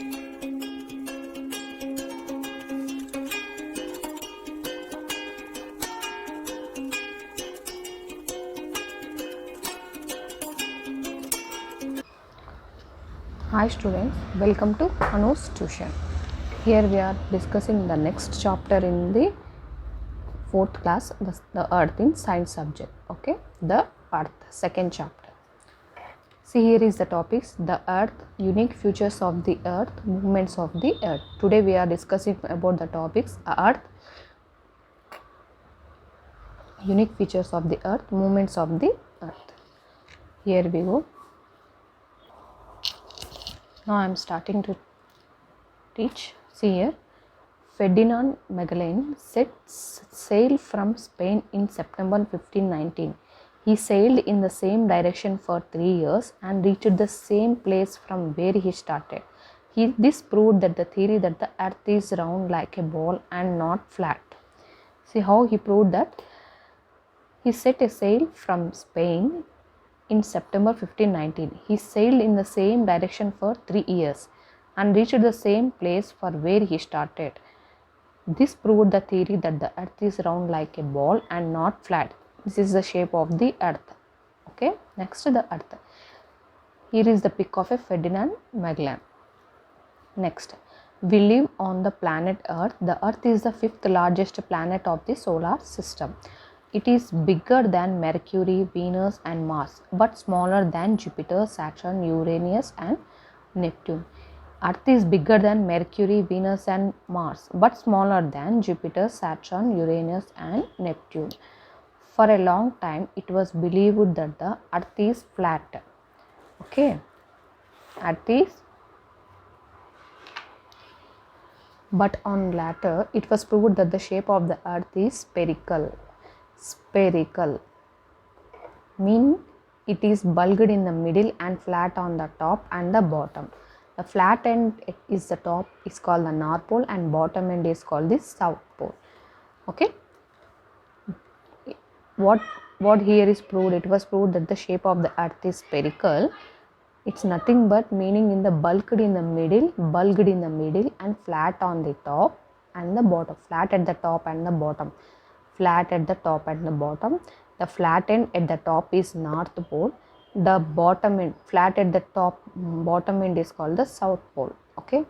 Hi students, welcome to Anu's tuition. Here we are discussing the next chapter in the 4th class, the earth in science subject. Okay, the earth, second chapter. See, here is the topics: the earth, unique features of the earth, movements of the earth. Today we are discussing about the topics earth, unique features of the earth, movements of the earth. Here we go. Now I am starting to teach. See here. Ferdinand Magellan set sail from Spain in September 1519. He sailed in the same direction for 3 years and reached the same place from where he started. This proved that the theory that the earth is round like a ball and not flat. See how he proved that? He set a sail from Spain in September 1519. He sailed in the same direction for 3 years and reached the same place for where he started. This proved the theory that the earth is round like a ball and not flat. This is the shape of the earth. Okay, next the earth. Here is the pic of a Ferdinand Magellan. Next, we live on the planet Earth. The earth is the 5th largest planet of the solar system. It is bigger than Mercury, Venus and Mars, but smaller than Jupiter, Saturn, Uranus and Neptune. Earth is bigger than Mercury, Venus and Mars, but smaller than Jupiter, Saturn, Uranus and Neptune. For a long time, it was believed that the earth is flat. Okay, earth is, but on later, it was proved that the shape of the earth is spherical. Spherical mean it is bulged in the middle and flat on the top and the bottom. The flat end is the top is called the North Pole and bottom end is called the South Pole. Okay. What here is proved? It was proved that the shape of the earth is spherical. It's nothing but meaning in the bulked in the middle and flat on the top and the bottom. Flat at the top and the bottom. Flat at the top and the bottom. The flat end at the top is North Pole. The bottom end, flat at the top, bottom end is called the South Pole. Okay.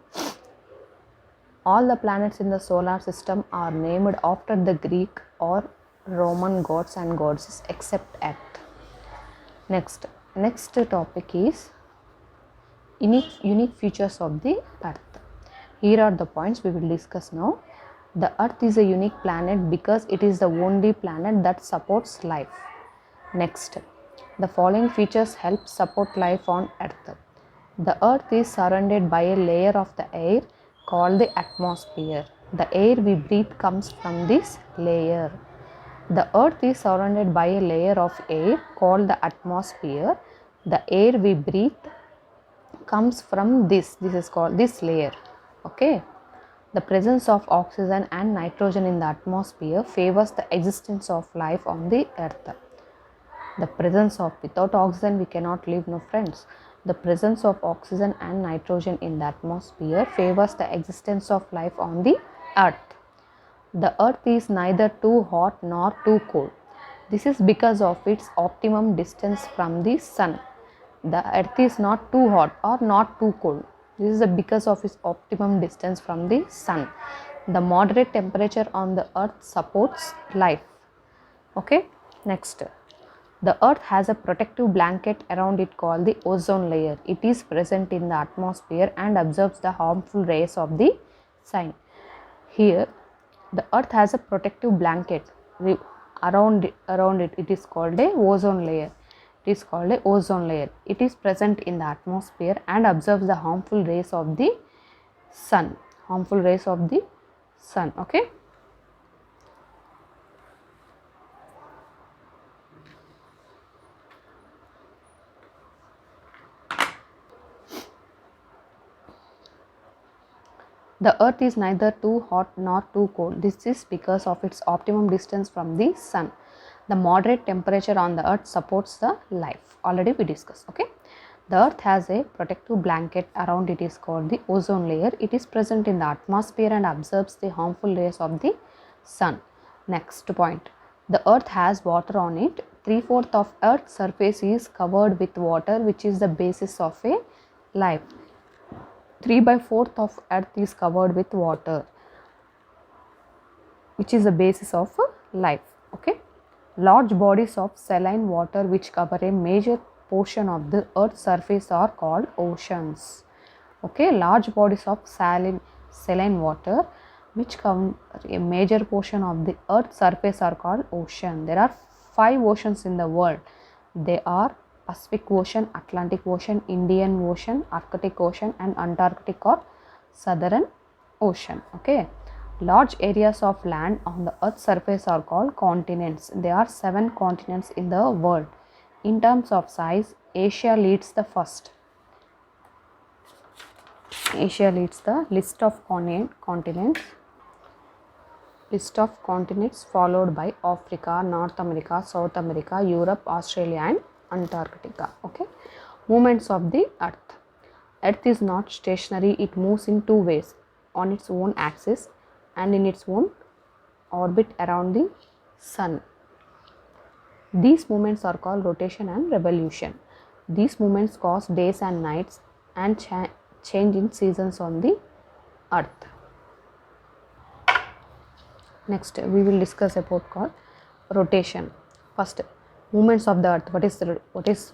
All the planets in the solar system are named after the Greek or Roman gods and goddesses except Earth. Next topic is unique features of the earth. Here are the points we will discuss now. The earth is a unique planet because it is the only planet that supports life. Next, the following features help support life on earth. The earth is surrounded by a layer of the air called the atmosphere. The air we breathe comes from this layer. The earth is surrounded by a layer of air called the atmosphere. The air we breathe comes from this is called this layer. Okay. The presence of oxygen and nitrogen in the atmosphere favors the existence of life on the earth. The presence of, without oxygen we cannot live, no friends. The presence of oxygen and nitrogen in the atmosphere favors the existence of life on the earth. The earth is neither too hot nor too cold. This is because of its optimum distance from the sun. The earth is not too hot or not too cold. This is because of its optimum distance from the sun. The moderate temperature on the earth supports life. Okay, next. The earth has a protective blanket around it called the ozone layer. It is present in the atmosphere and absorbs the harmful rays of the sun. Here, the earth has a protective blanket around it. It is called a ozone layer. It is called a ozone layer. It is present in the atmosphere and absorbs the harmful rays of the sun. Okay. The earth is neither too hot nor too cold. This is because of its optimum distance from the sun. The moderate temperature on the earth supports the life. Already we discussed. Okay. The earth has a protective blanket around it is called the ozone layer. It is present in the atmosphere and absorbs the harmful rays of the sun. Next point, the earth has water on it. 3/4 of earth's surface is covered with water, which is the basis of a life. 3/4 of earth is covered with water, which is the basis of life. Okay, large bodies of saline water which cover a major portion of the earth's surface are called oceans. Okay, large bodies of saline water which cover a major portion of the earth's surface are called ocean. There are 5 oceans in the world. They are Pacific Ocean, Atlantic Ocean, Indian Ocean, Arctic Ocean and Antarctic or Southern Ocean. Okay, large areas of land on the earth's surface are called continents. There are 7 continents in the world. In terms of size, Asia leads the first. Asia leads the list of continents. List of continents followed by Africa, North America, South America, Europe, Australia and Antarctica. Okay, movements of the earth. Earth is not stationary. It moves in 2 ways, on its own axis and in its own orbit around the sun. These movements are called rotation and revolution. These movements cause days and nights and change in seasons on the earth. Next, we will discuss about called rotation. First, movements of the earth.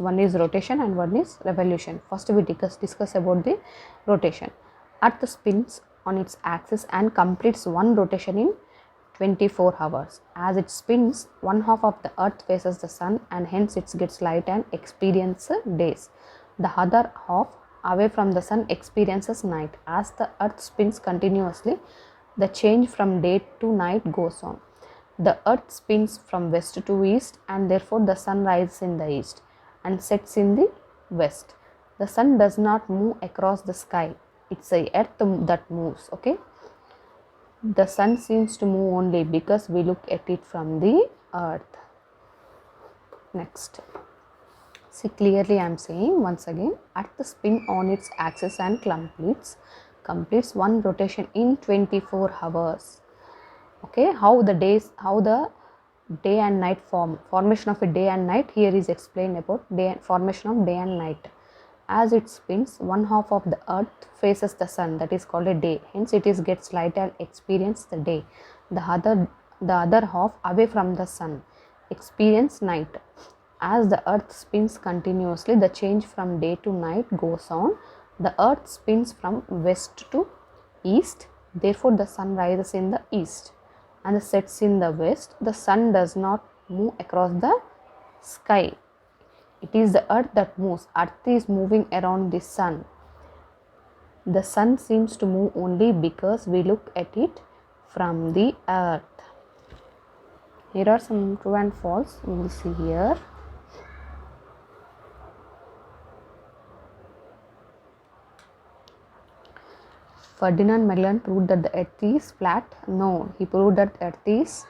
One is rotation and one is revolution. First, we discuss about the rotation. Earth spins on its axis and completes one rotation in 24 hours. As it spins, 1/2 of the earth faces the sun and hence it gets light and experiences days. The other half away from the sun experiences night. As the earth spins continuously, the change from day to night goes on. The earth spins from west to east and therefore the sun rises in the east and sets in the west. The sun does not move across the sky. It's the earth that moves. Okay, the sun seems to move only because we look at it from the earth. Next, see clearly I am saying once again, earth spin on its axis and completes one rotation in 24 hours. Okay, how the day and night formation of a day and night here is explained about formation of day and night. As it spins, 1/2 of the earth faces the sun, that is called a day, hence it gets light and experience the day. The other half away from the sun experience night. As the earth spins continuously, the change from day to night goes on. The earth spins from west to east, therefore the sun rises in the east and sets in the west. The sun does not move across the sky. It is the earth that moves. Earth is moving around the sun. The sun seems to move only because we look at it from the earth. Here are some true and false. We will see here. Ferdinand Magellan proved that the earth is flat. No, he proved that earth is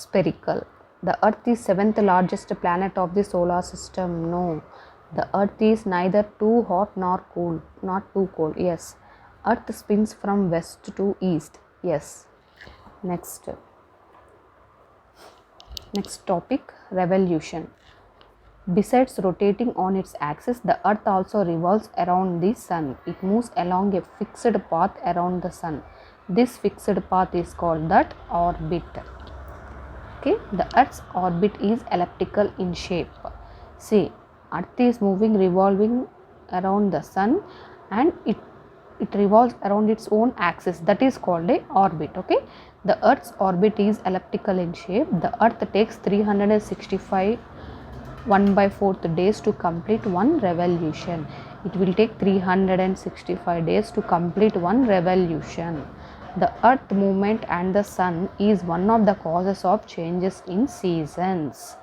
spherical. The earth is 7th largest planet of the solar system. No, the earth is neither too hot nor cool, not too cold. Yes, earth spins from west to east. Yes. Next topic, revolution. Besides rotating on its axis, the earth also revolves around the sun. It moves along a fixed path around the sun. This fixed path is called that orbit. Okay, the earth's orbit is elliptical in shape. See, earth is revolving around the sun and it revolves around its own axis, that is called a orbit. Okay, the earth's orbit is elliptical in shape. The earth takes 365 1/4 days to complete one revolution. It will take 365 days to complete one revolution. The earth movement and the sun is one of the causes of changes in seasons.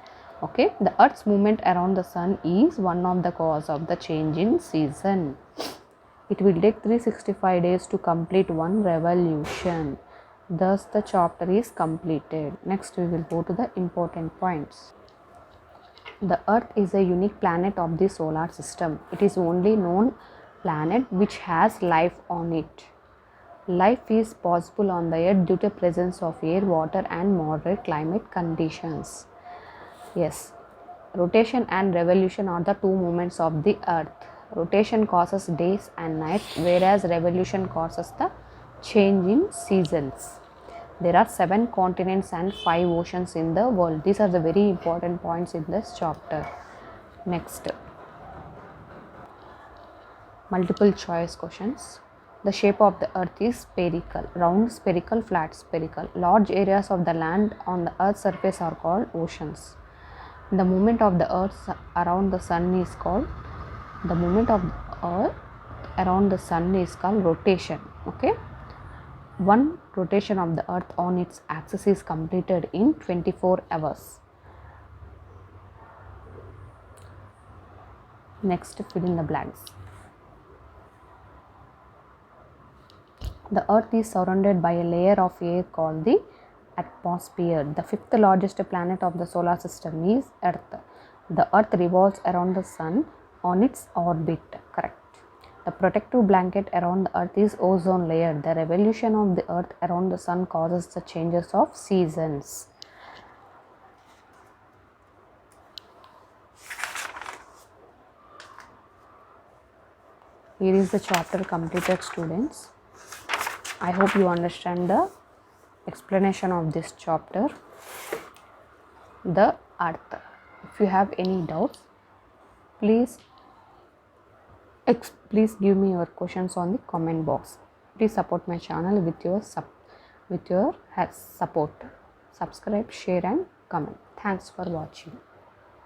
Okay, the earth's movement around the sun is one of the cause of the change in season. It will take 365 days to complete one revolution. Thus the chapter is completed. Next we will go to the important points. The Earth is a unique planet of the solar system. It is only known planet which has life on it. Life is possible on the Earth due to presence of air, water and moderate climate conditions. Yes, rotation and revolution are the two movements of the Earth. Rotation causes days and nights, whereas revolution causes the change in seasons. There are 7 continents and 5 oceans in the world. These are the very important points in this chapter. Next, multiple choice questions. The shape of the earth is spherical, round, spherical, flat, spherical. Large areas of the land on the earth's surface are called oceans. The movement of the earth around the sun is called rotation. Okay, one rotation of the earth on its axis is completed in 24 hours. Next, fill in the blanks. The earth is surrounded by a layer of air called the atmosphere. The fifth largest planet of the solar system is Earth. The earth revolves around the sun on its orbit. Correct. The protective blanket around the earth is ozone layer. The revolution of the earth around the sun causes the changes of seasons. Here is the chapter completed, students. I hope you understand the explanation of this chapter, the earth. If you have any doubts, please give me your questions on the comment box. Please support my channel with your support. Subscribe, share and comment. Thanks for watching.